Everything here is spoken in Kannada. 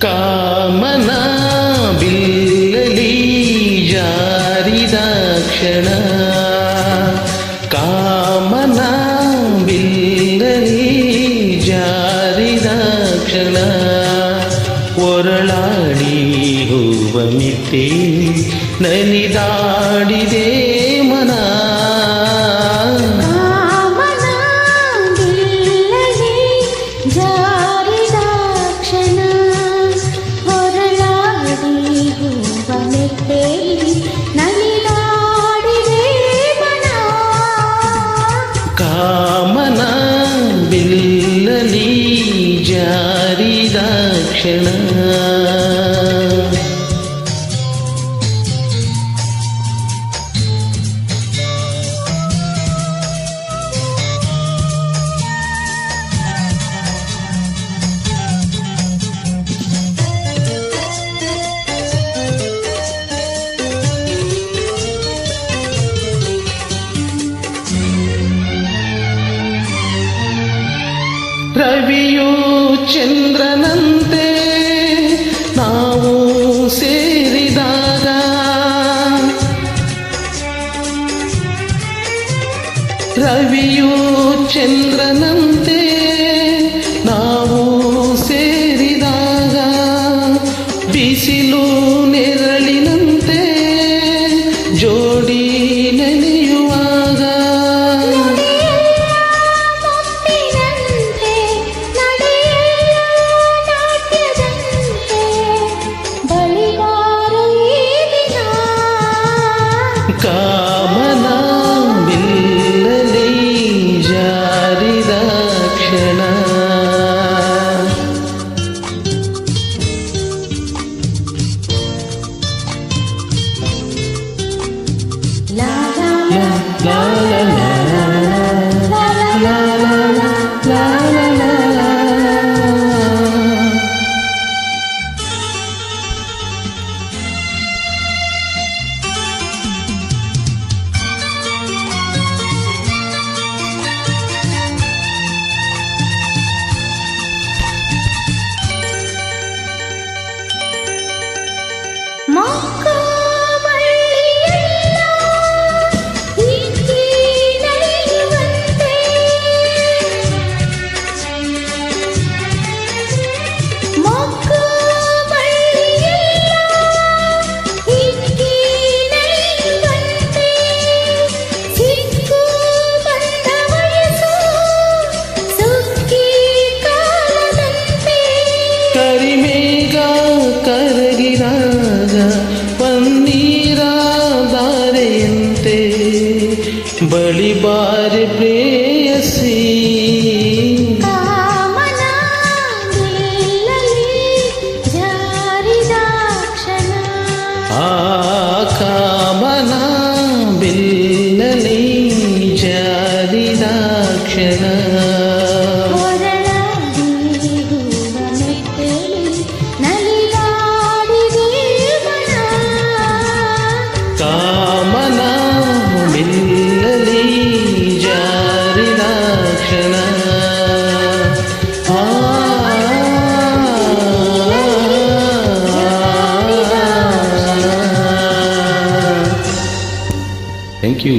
ಕಾಮನ ಬಿಲ್ಲಲಿ ಜಾರಿದ ಕ್ಷಣ, ಕಾಮನ ಬಿಲ್ಲಲಿ ಜಾರಿದ ಕ್ಷಣ, ಒರಳಾಡಿ ಹೂವ ಮಿತ್ತೆ ನಲಿದಾಡಿದೆ ಮನ. ಕಾಮನ ಬಿಲ್ಲಲಿ ಜಾರಿದ ಕ್ಷಣ. ರವಿಯು ಚಂದ್ರನಂತೆ ನಾವು ಸೇರಿದಾಗ, ರವಿಯು ಚಂದ್ರನಂತೆ ನಾವು ಸೇರಿದಾಗ, ಬಿಸಿಲು ನೆರಳಿನಂತೆ ಜೋಡಿ ನೆನೆಯುವಾಗ, ಕಾಮನ ಬಿಲ್ಲಲಿ ಜಾರಿದ ಕ್ಷಣ. ಲಾ ಲಾ ಲಾ ಲಾ ಲಾ ಲಾ ಲಾ. ಕರಿಮೇಘ ಕರಗಿದಾಗ ಪನ್ನೀರ ಧಾರೆಯಂತೆ ಬಳಿ ಬಾರಿ ಪ್ರೇಯಸಿ. ಕಾಮನ ಬಿಲ್ಲಲಿ ಜಾರಿದ ಕ್ಷಣ, ಆ ಕಾಮನ ಬಿಲ್ಲಲಿ ಜಾರಿದ ಕ್ಷಣ. ಕಾಮನ ಬಿಲ್ಲಲಿ ಜಾರಿದ ಕ್ಷಣ. Thank you.